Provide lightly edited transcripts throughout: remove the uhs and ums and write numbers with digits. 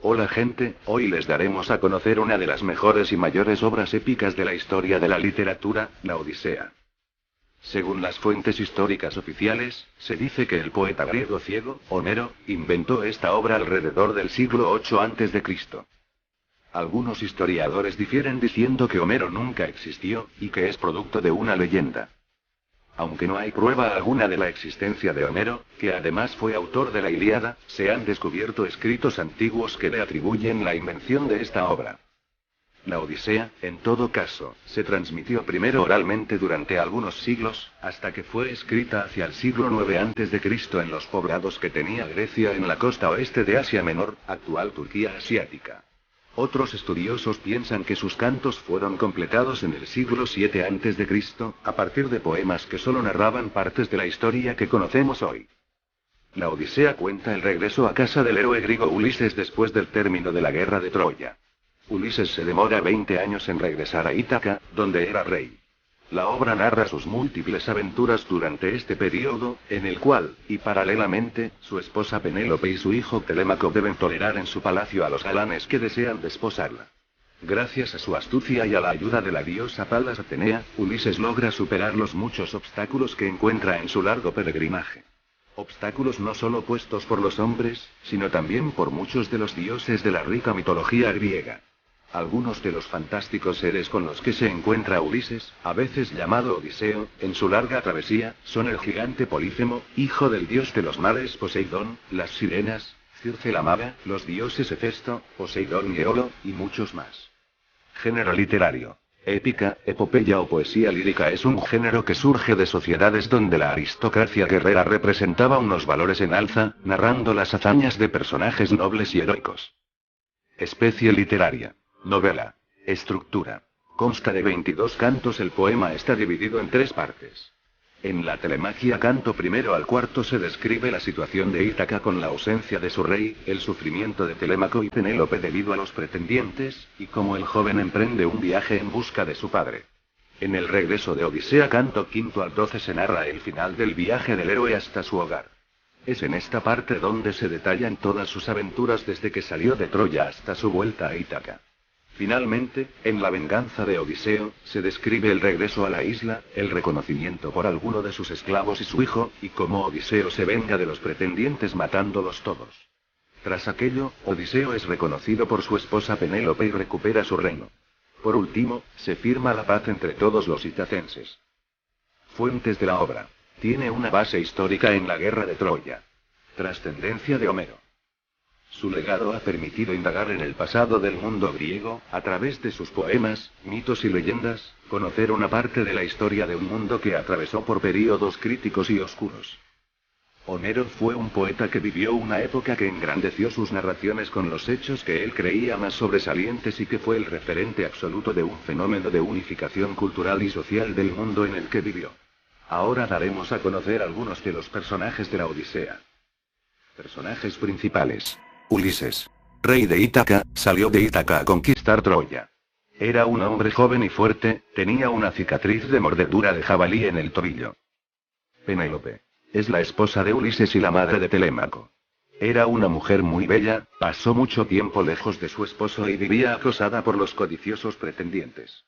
Hola gente, hoy les daremos a conocer una de las mejores y mayores obras épicas de la historia de la literatura, la Odisea. Según las fuentes históricas oficiales, se dice que el poeta griego ciego, Homero, inventó esta obra alrededor del siglo 8 a.C. Algunos historiadores difieren diciendo que Homero nunca existió, y que es producto de una leyenda. Aunque no hay prueba alguna de la existencia de Homero, que además fue autor de la Ilíada, se han descubierto escritos antiguos que le atribuyen la invención de esta obra. La Odisea, en todo caso, se transmitió primero oralmente durante algunos siglos, hasta que fue escrita hacia el siglo 9 a.C. en los poblados que tenía Grecia en la costa oeste de Asia Menor, actual Turquía asiática. Otros estudiosos piensan que sus cantos fueron completados en el siglo 7 a.C., a partir de poemas que solo narraban partes de la historia que conocemos hoy. La Odisea cuenta el regreso a casa del héroe griego Ulises después del término de la guerra de Troya. Ulises se demora 20 años en regresar a Ítaca, donde era rey. La obra narra sus múltiples aventuras durante este periodo, en el cual, y paralelamente, su esposa Penélope y su hijo Telémaco deben tolerar en su palacio a los galanes que desean desposarla. Gracias a su astucia y a la ayuda de la diosa Palas Atenea, Ulises logra superar los muchos obstáculos que encuentra en su largo peregrinaje. Obstáculos no solo puestos por los hombres, sino también por muchos de los dioses de la rica mitología griega. Algunos de los fantásticos seres con los que se encuentra Ulises, a veces llamado Odiseo, en su larga travesía, son el gigante Polífemo, hijo del dios de los mares Poseidón, las sirenas, Circe la maga, los dioses Hefesto, Poseidón y Eolo, y muchos más. Género literario. Épica, epopeya o poesía lírica es un género que surge de sociedades donde la aristocracia guerrera representaba unos valores en alza, narrando las hazañas de personajes nobles y heroicos. Especie literaria. Novela. Estructura. Consta de 22 cantos. El poema está dividido en 3 partes. En la Telemaquia canto primero al cuarto se describe la situación de Ítaca con la ausencia de su rey, el sufrimiento de Telémaco y Penélope debido a los pretendientes, y cómo el joven emprende un viaje en busca de su padre. En el regreso de Odisea canto quinto al 12 se narra el final del viaje del héroe hasta su hogar. Es en esta parte donde se detallan todas sus aventuras desde que salió de Troya hasta su vuelta a Ítaca. Finalmente, en la venganza de Odiseo, se describe el regreso a la isla, el reconocimiento por alguno de sus esclavos y su hijo, y cómo Odiseo se venga de los pretendientes matándolos todos. Tras aquello, Odiseo es reconocido por su esposa Penélope y recupera su reino. Por último, se firma la paz entre todos los itacenses. Fuentes de la obra. Tiene una base histórica en la guerra de Troya. Trascendencia de Homero. Su legado ha permitido indagar en el pasado del mundo griego, a través de sus poemas, mitos y leyendas, conocer una parte de la historia de un mundo que atravesó por períodos críticos y oscuros. Homero fue un poeta que vivió una época que engrandeció sus narraciones con los hechos que él creía más sobresalientes y que fue el referente absoluto de un fenómeno de unificación cultural y social del mundo en el que vivió. Ahora daremos a conocer algunos de los personajes de la Odisea. Personajes principales. Ulises. Rey de Ítaca, salió de Ítaca a conquistar Troya. Era un hombre joven y fuerte, tenía una cicatriz de mordedura de jabalí en el tobillo. Penélope. Es la esposa de Ulises y la madre de Telémaco. Era una mujer muy bella, pasó mucho tiempo lejos de su esposo y vivía acosada por los codiciosos pretendientes.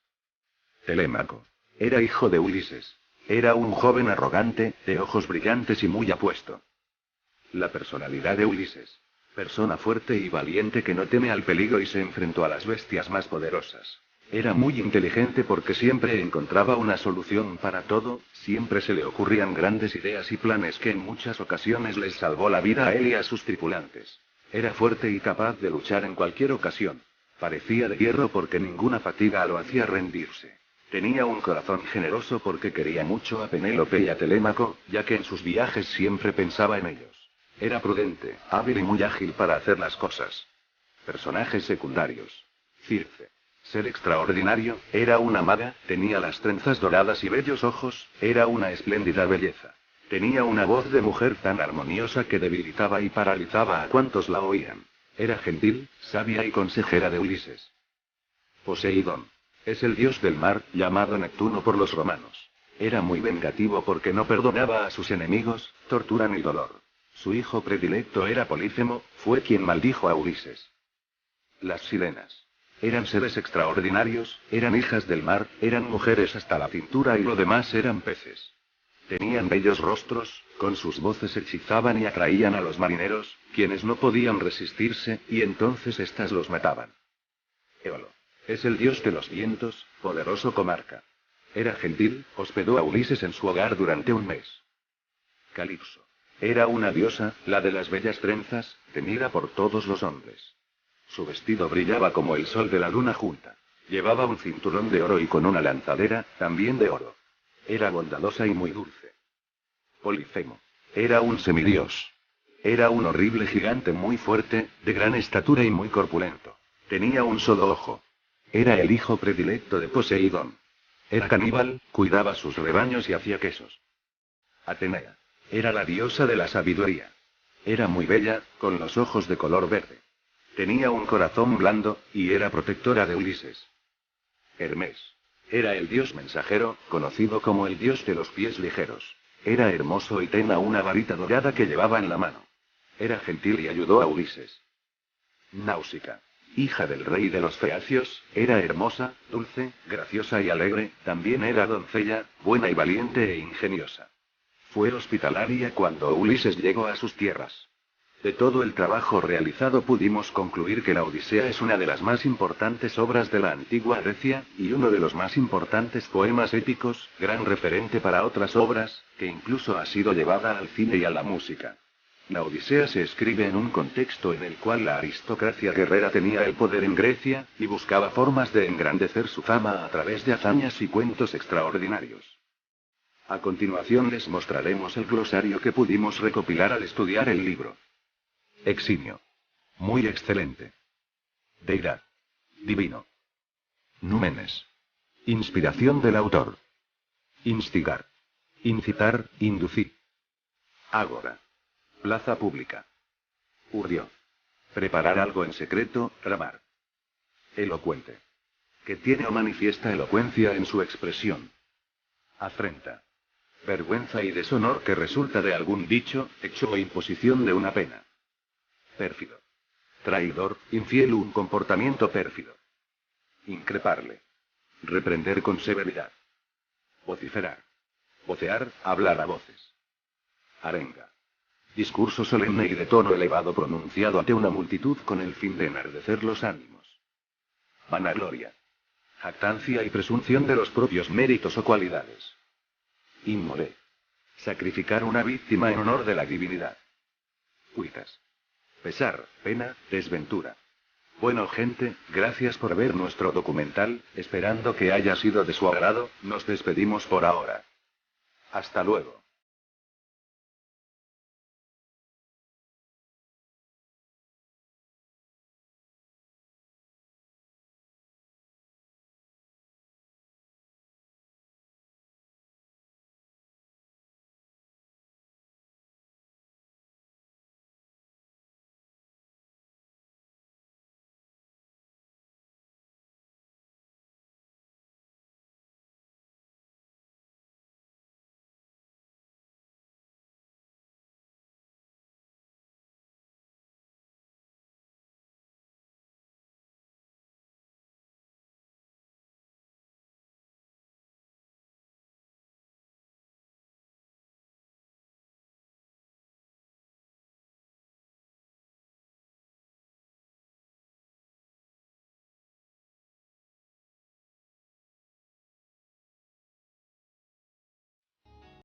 Telémaco. Era hijo de Ulises. Era un joven arrogante, de ojos brillantes y muy apuesto. La personalidad de Ulises. Persona fuerte y valiente que no teme al peligro y se enfrentó a las bestias más poderosas. Era muy inteligente porque siempre encontraba una solución para todo, siempre se le ocurrían grandes ideas y planes que en muchas ocasiones les salvó la vida a él y a sus tripulantes. Era fuerte y capaz de luchar en cualquier ocasión. Parecía de hierro porque ninguna fatiga lo hacía rendirse. Tenía un corazón generoso porque quería mucho a Penélope y a Telémaco, ya que en sus viajes siempre pensaba en ellos. Era prudente, hábil y muy ágil para hacer las cosas. Personajes secundarios. Circe. Ser extraordinario, era una maga, tenía las trenzas doradas y bellos ojos, era una espléndida belleza. Tenía una voz de mujer tan armoniosa que debilitaba y paralizaba a cuantos la oían. Era gentil, sabia y consejera de Ulises. Poseidón. Es el dios del mar, llamado Neptuno por los romanos. Era muy vengativo porque no perdonaba a sus enemigos, tortura ni dolor. Su hijo predilecto era Polífemo, fue quien maldijo a Ulises. Las sirenas. Eran seres extraordinarios, eran hijas del mar, eran mujeres hasta la cintura y lo demás eran peces. Tenían bellos rostros, con sus voces hechizaban y atraían a los marineros, quienes no podían resistirse, y entonces éstas los mataban. Éolo. Es el dios de los vientos, poderoso comarca. Era gentil, hospedó a Ulises en su hogar durante un mes. Calipso. Era una diosa, la de las bellas trenzas, temida por todos los hombres. Su vestido brillaba como el sol de la luna junta. Llevaba un cinturón de oro y con una lanzadera, también de oro. Era bondadosa y muy dulce. Polifemo. Era un semidios. Era un horrible gigante muy fuerte, de gran estatura y muy corpulento. Tenía un solo ojo. Era el hijo predilecto de Poseidón. Era caníbal, cuidaba sus rebaños y hacía quesos. Atenea. Era la diosa de la sabiduría. Era muy bella, con los ojos de color verde. Tenía un corazón blando, y era protectora de Ulises. Hermes. Era el dios mensajero, conocido como el dios de los pies ligeros. Era hermoso y tenía una varita dorada que llevaba en la mano. Era gentil y ayudó a Ulises. Náusica. Hija del rey de los feacios, era hermosa, dulce, graciosa y alegre, también era doncella, buena y valiente e ingeniosa. Fue hospitalaria cuando Ulises llegó a sus tierras. De todo el trabajo realizado pudimos concluir que la Odisea es una de las más importantes obras de la antigua Grecia, y uno de los más importantes poemas épicos, gran referente para otras obras, que incluso ha sido llevada al cine y a la música. La Odisea se escribe en un contexto en el cual la aristocracia guerrera tenía el poder en Grecia, y buscaba formas de engrandecer su fama a través de hazañas y cuentos extraordinarios. A continuación les mostraremos el glosario que pudimos recopilar al estudiar el libro. Eximio. Muy excelente. Deidad. Divino. Númenes. Inspiración del autor. Instigar. Incitar, inducir. Ágora. Plaza pública. Urdio. Preparar algo en secreto, tramar. Elocuente. Que tiene o manifiesta elocuencia en su expresión. Afrenta. Vergüenza y deshonor que resulta de algún dicho, hecho o imposición de una pena. Pérfido. Traidor, infiel, un comportamiento pérfido. Increparle. Reprender con severidad. Vociferar. Vocear, hablar a voces. Arenga. Discurso solemne y de tono elevado pronunciado ante una multitud con el fin de enardecer los ánimos. Vanagloria. Jactancia y presunción de los propios méritos o cualidades. Inmolé. Sacrificar una víctima en honor de la divinidad. Cuitas. Pesar, pena, desventura. Bueno, gente, gracias por ver nuestro documental, esperando que haya sido de su agrado, nos despedimos por ahora. Hasta luego.